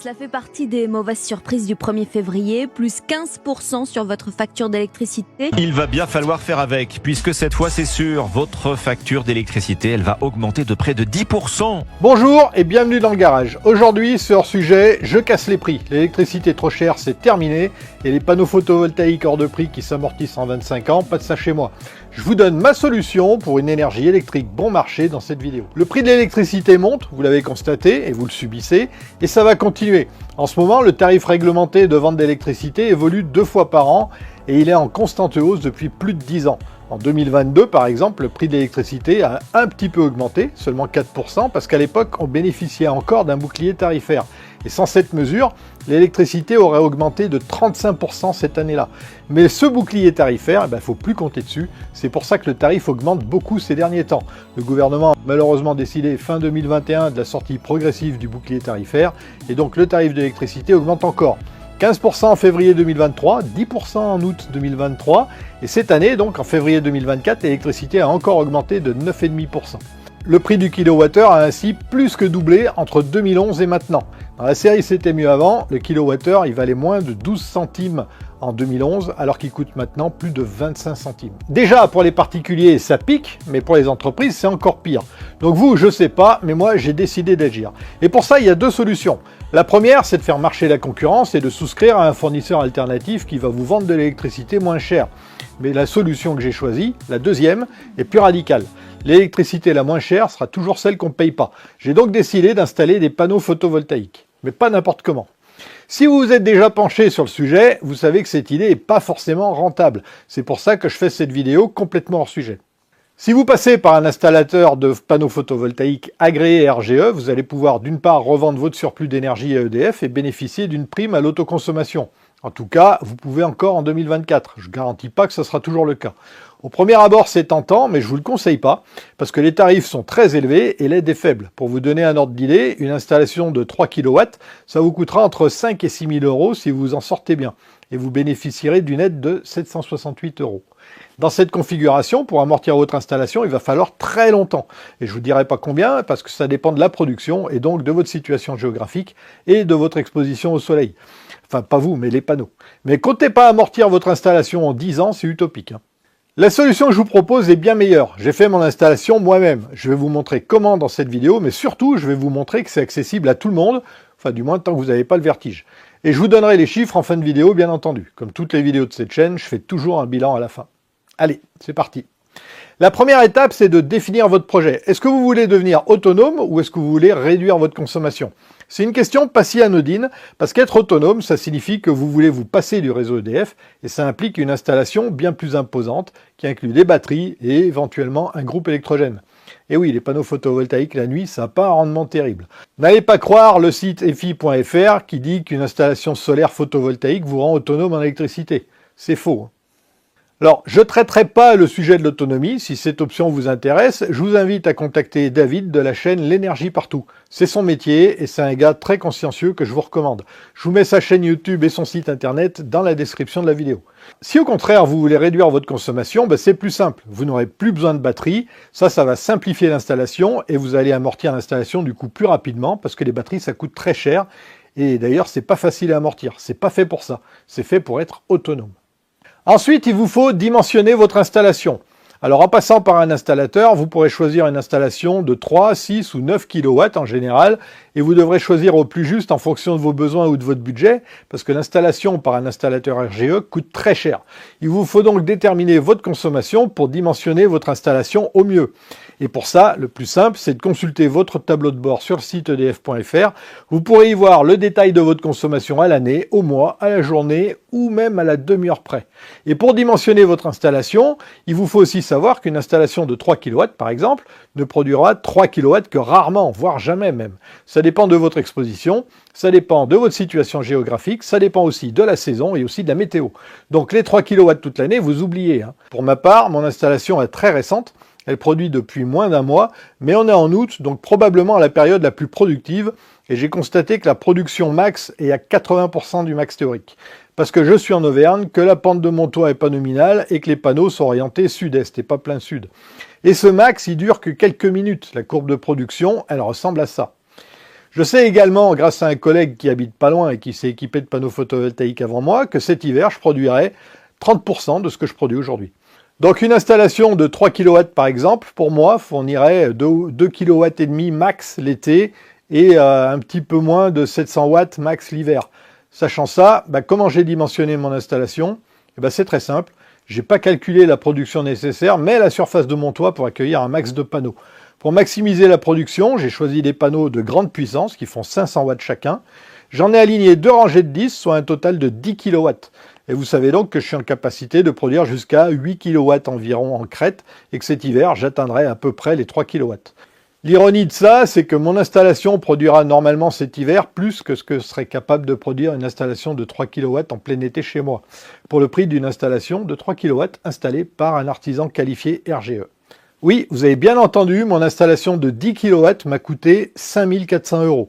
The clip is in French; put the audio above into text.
Cela fait partie des mauvaises surprises du 1er février, plus 15% sur votre facture d'électricité. Il va bien falloir faire avec, puisque cette fois c'est sûr, votre facture d'électricité, elle va augmenter de près de 10%. Bonjour et bienvenue dans le garage. Aujourd'hui, sur sujet, je casse les prix. L'électricité trop chère, c'est terminé. Et les panneaux photovoltaïques hors de prix qui s'amortissent en 25 ans, pas de ça chez moi. Je vous donne ma solution pour une énergie électrique bon marché dans cette vidéo. Le prix de l'électricité monte, vous l'avez constaté et vous le subissez, et ça va continuer. En ce moment, le tarif réglementé de vente d'électricité évolue 2 fois par an et il est en constante hausse depuis plus de 10 ans. En 2022, par exemple, le prix de l'électricité a un petit peu augmenté, seulement 4%, parce qu'à l'époque, on bénéficiait encore d'un bouclier tarifaire. Et sans cette mesure, l'électricité aurait augmenté de 35% cette année-là. Mais ce bouclier tarifaire, il ne faut plus compter dessus. C'est pour ça que le tarif augmente beaucoup ces derniers temps. Le gouvernement a malheureusement décidé fin 2021 de la sortie progressive du bouclier tarifaire, et donc le tarif de l'électricité augmente encore. 15% en février 2023, 10% en août 2023, et cette année, donc en février 2024, l'électricité a encore augmenté de 9,5%. Le prix du kilowattheure a ainsi plus que doublé entre 2011 et maintenant. Dans la série C'était mieux avant, le kilowattheure il valait moins de 12 centimes en 2011, alors qu'il coûte maintenant plus de 25 centimes. Déjà, pour les particuliers, ça pique, mais pour les entreprises, c'est encore pire. Donc vous, je sais pas, mais moi, j'ai décidé d'agir. Et pour ça, il y a 2 solutions. La première, c'est de faire marcher la concurrence et de souscrire à un fournisseur alternatif qui va vous vendre de l'électricité moins chère. Mais la solution que j'ai choisie, la deuxième, est plus radicale. L'électricité la moins chère sera toujours celle qu'on ne paye pas. J'ai donc décidé d'installer des panneaux photovoltaïques, mais pas n'importe comment. Si vous vous êtes déjà penché sur le sujet, vous savez que cette idée n'est pas forcément rentable. C'est pour ça que je fais cette vidéo complètement hors sujet. Si vous passez par un installateur de panneaux photovoltaïques agréé RGE, vous allez pouvoir d'une part revendre votre surplus d'énergie à EDF et bénéficier d'une prime à l'autoconsommation. En tout cas, vous pouvez encore en 2024. Je ne garantis pas que ce sera toujours le cas. Au premier abord, c'est tentant, mais je ne vous le conseille pas, parce que les tarifs sont très élevés et l'aide est faible. Pour vous donner un ordre d'idée, une installation de 3 kW, ça vous coûtera entre 5 et 6 000 euros si vous en sortez bien. Et vous bénéficierez d'une aide de 768 euros. Dans cette configuration, pour amortir votre installation, il va falloir très longtemps. Et je ne vous dirai pas combien, parce que ça dépend de la production et donc de votre situation géographique et de votre exposition au soleil. Enfin, pas vous, mais les panneaux. Mais comptez pas amortir votre installation en 10 ans, c'est utopique. La solution que je vous propose est bien meilleure. J'ai fait mon installation moi-même. Je vais vous montrer comment dans cette vidéo, mais surtout, je vais vous montrer que c'est accessible à tout le monde, enfin du moins tant que vous n'avez pas le vertige. Et je vous donnerai les chiffres en fin de vidéo, bien entendu. Comme toutes les vidéos de cette chaîne, je fais toujours un bilan à la fin. Allez, c'est parti. La première étape, c'est de définir votre projet. Est-ce que vous voulez devenir autonome ou est-ce que vous voulez réduire votre consommation? C'est une question pas si anodine, parce qu'être autonome, ça signifie que vous voulez vous passer du réseau EDF, et ça implique une installation bien plus imposante, qui inclut des batteries et éventuellement un groupe électrogène. Et oui, les panneaux photovoltaïques la nuit, ça n'a pas un rendement terrible. N'allez pas croire le site efi.fr qui dit qu'une installation solaire photovoltaïque vous rend autonome en électricité. C'est faux. Alors, je ne traiterai pas le sujet de l'autonomie. Si cette option vous intéresse, je vous invite à contacter David de la chaîne L'énergie partout. C'est son métier et c'est un gars très consciencieux que je vous recommande. Je vous mets sa chaîne YouTube et son site internet dans la description de la vidéo. Si au contraire vous voulez réduire votre consommation, c'est plus simple. Vous n'aurez plus besoin de batterie. Ça va simplifier l'installation et vous allez amortir l'installation du coup plus rapidement parce que les batteries ça coûte très cher. Et d'ailleurs, c'est pas facile à amortir. C'est pas fait pour ça. C'est fait pour être autonome. Ensuite, il vous faut dimensionner votre installation. Alors en passant par un installateur, vous pourrez choisir une installation de 3, 6 ou 9 kW en général, et vous devrez choisir au plus juste en fonction de vos besoins ou de votre budget, parce que l'installation par un installateur RGE coûte très cher. Il vous faut donc déterminer votre consommation pour dimensionner votre installation au mieux. Et pour ça, le plus simple, c'est de consulter votre tableau de bord sur le site edf.fr. Vous pourrez y voir le détail de votre consommation à l'année, au mois, à la journée ou même à la demi-heure près. Et pour dimensionner votre installation, il vous faut aussi savoir qu'une installation de 3 kW, par exemple, ne produira 3 kW que rarement, voire jamais même. Ça dépend de votre exposition, ça dépend de votre situation géographique, ça dépend aussi de la saison et aussi de la météo. Donc les 3 kW toute l'année, vous oubliez. Pour ma part, mon installation est très récente. Elle produit depuis moins d'un mois, mais on est en août, donc probablement à la période la plus productive, et j'ai constaté que la production max est à 80% du max théorique. Parce que je suis en Auvergne, que la pente de mon toit est pas nominale, et que les panneaux sont orientés sud-est et pas plein sud. Et ce max, il dure que quelques minutes. La courbe de production, elle ressemble à ça. Je sais également, grâce à un collègue qui habite pas loin et qui s'est équipé de panneaux photovoltaïques avant moi, que cet hiver, je produirai 30% de ce que je produis aujourd'hui. Donc une installation de 3 kW par exemple, pour moi, fournirait 2 kW et demi max l'été et un petit peu moins de 700 watts max l'hiver. Sachant ça, comment j'ai dimensionné mon installation? C'est très simple. J'ai pas calculé la production nécessaire, mais la surface de mon toit pour accueillir un max de panneaux. Pour maximiser la production, j'ai choisi des panneaux de grande puissance qui font 500 watts chacun. J'en ai aligné 2 rangées de 10, soit un total de 10 kW. Et vous savez donc que je suis en capacité de produire jusqu'à 8 kW environ en crête et que cet hiver, j'atteindrai à peu près les 3 kW. L'ironie de ça, c'est que mon installation produira normalement cet hiver plus que ce que serait capable de produire une installation de 3 kW en plein été chez moi, pour le prix d'une installation de 3 kW installée par un artisan qualifié RGE. Oui, vous avez bien entendu, mon installation de 10 kW m'a coûté 5 400 €.